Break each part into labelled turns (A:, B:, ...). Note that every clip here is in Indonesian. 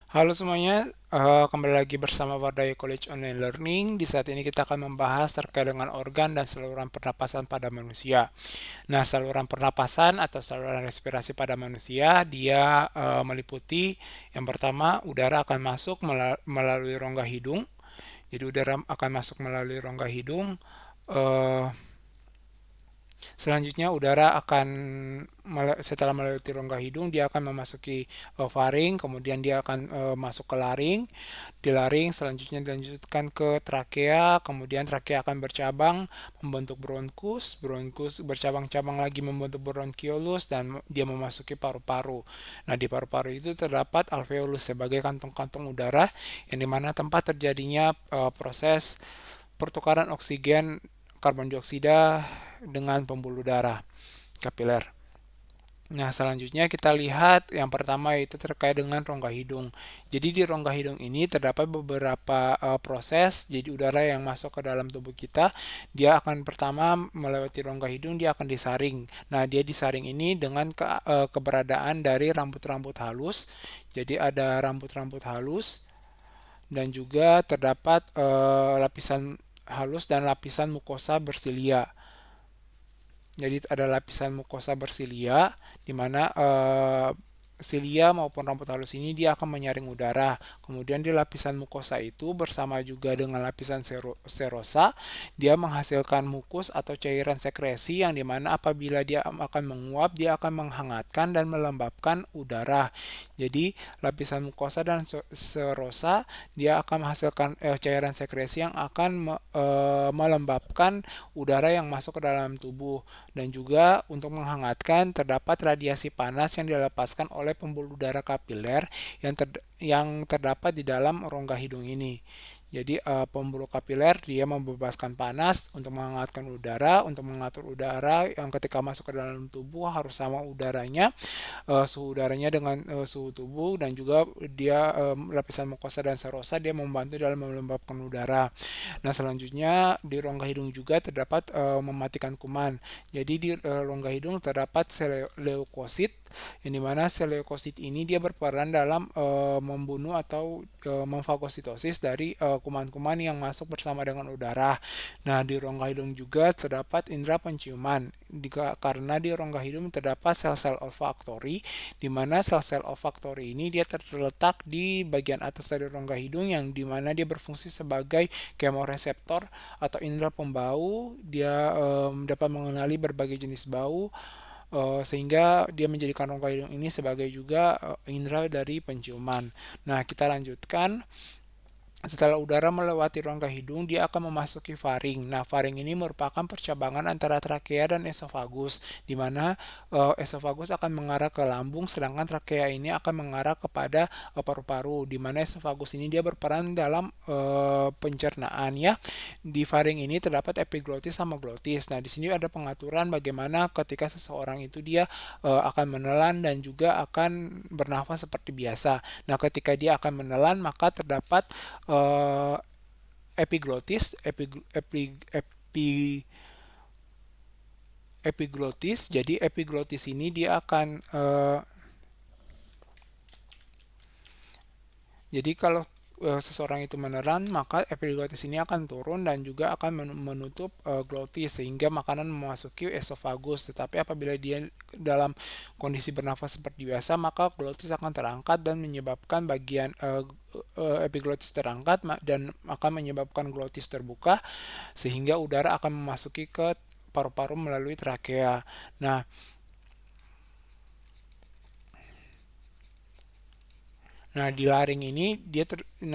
A: Halo semuanya, kembali lagi bersama Wardayo College Online Learning. Di saat ini kita akan membahas terkait dengan organ dan saluran pernapasan pada manusia. Nah, saluran pernapasan atau saluran respirasi pada manusia, dia meliputi yang pertama, udara akan masuk melalui rongga hidung. Jadi udara akan masuk melalui rongga hidung. eh, Selanjutnya udara akan setelah melewati rongga hidung dia akan memasuki faring, kemudian dia akan masuk ke laring. Di laring selanjutnya dilanjutkan ke trakea, kemudian trakea akan bercabang membentuk bronkus, bronkus bercabang-cabang lagi membentuk bronkiolus dan dia memasuki paru-paru. Nah, di paru-paru itu terdapat alveolus sebagai kantong-kantong udara yang dimana tempat terjadinya proses pertukaran oksigen karbon dioksida dengan pembuluh darah kapiler. Nah, selanjutnya kita lihat yang pertama yaitu terkait dengan rongga hidung. Jadi di rongga hidung ini terdapat beberapa proses. Jadi udara yang masuk ke dalam tubuh kita, dia akan pertama melewati rongga hidung, dia akan disaring. Nah, dia disaring ini dengan keberadaan dari rambut-rambut halus. Jadi ada rambut-rambut halus dan juga terdapat lapisan halus dan lapisan mukosa bersilia. Jadi ada lapisan mukosa bersilia di mana silia maupun rambut halus ini dia akan menyaring udara. Kemudian di lapisan mukosa itu bersama juga dengan lapisan serosa, dia menghasilkan mukus atau cairan sekresi yang dimana apabila dia akan menguap, dia akan menghangatkan dan melembabkan udara. Jadi lapisan mukosa dan serosa dia akan menghasilkan cairan sekresi yang akan melembabkan udara yang masuk ke dalam tubuh. Dan juga untuk menghangatkan terdapat radiasi panas yang dilepaskan oleh pembuluh darah kapiler yang terdapat di dalam rongga hidung ini. Jadi pembuluh kapiler dia membebaskan panas untuk menghangatkan udara, untuk mengatur udara yang ketika masuk ke dalam tubuh harus sama udaranya, suhu udaranya dengan suhu tubuh, dan juga dia lapisan mukosa dan serosa dia membantu dalam melembabkan udara. Nah, selanjutnya di rongga hidung juga terdapat mematikan kuman. Jadi di rongga hidung terdapat sel leukosit yang dimana sel leukosit ini dia berperan dalam membunuh atau memfagositosis dari kuman-kuman yang masuk bersama dengan udara. Nah, di rongga hidung juga terdapat indera penciuman. Karena di rongga hidung terdapat sel-sel olfaktori, di mana sel-sel olfaktori ini dia terletak di bagian atas dari rongga hidung yang dimana dia berfungsi sebagai kemoreseptor atau indera pembau. Dia dapat mengenali berbagai jenis bau, sehingga dia menjadikan rongga hidung ini sebagai juga indera dari penciuman. Nah, kita lanjutkan. Setelah udara melewati rongga hidung, dia akan memasuki faring. Nah, faring ini merupakan percabangan antara trakea dan esofagus, di mana esofagus akan mengarah ke lambung, sedangkan trakea ini akan mengarah kepada paru-paru, di mana esofagus ini dia berperan dalam pencernaan ya. Di faring ini terdapat epiglotis sama glotis. Nah, di sini ada pengaturan bagaimana ketika seseorang itu dia akan menelan dan juga akan bernafas seperti biasa. Nah, ketika dia akan menelan maka terdapat eh, epiglotis, epiglotis. Jadi epiglotis ini dia akan jadi kalau seseorang itu menelan maka epiglotis ini akan turun dan juga akan menutup glotis sehingga makanan memasuki esofagus. Tetapi apabila dia dalam kondisi bernafas seperti biasa maka glotis akan terangkat dan menyebabkan bagian epiglotis terangkat dan akan menyebabkan glotis terbuka sehingga udara akan memasuki ke paru-paru melalui trakea. Nah, Nah, di laring ini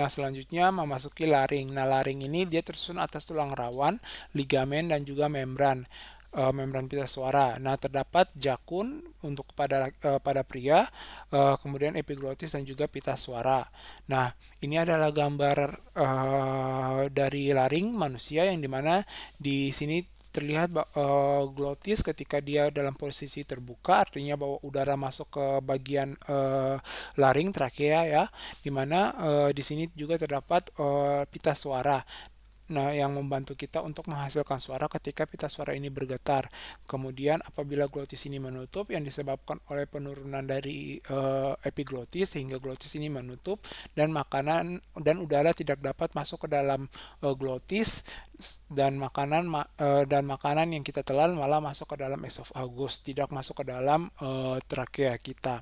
A: selanjutnya memasuki laring. Nah, laring ini dia tersusun atas tulang rawan, ligamen dan juga membran membran pita suara. Nah, terdapat jakun untuk pada pria, kemudian epiglotis dan juga pita suara. Nah, ini adalah gambar dari laring manusia yang dimana di sini terlihat glotis ketika dia dalam posisi terbuka, artinya bahwa udara masuk ke bagian laring trakea ya, dimana di sini juga terdapat pita suara. Nah, yang membantu kita untuk menghasilkan suara ketika pita suara ini bergetar. Kemudian apabila glotis ini menutup yang disebabkan oleh penurunan dari epiglotis sehingga glotis ini menutup dan makanan dan udara tidak dapat masuk ke dalam glotis dan makanan yang kita telan malah masuk ke dalam esophagus, tidak masuk ke dalam trakea kita.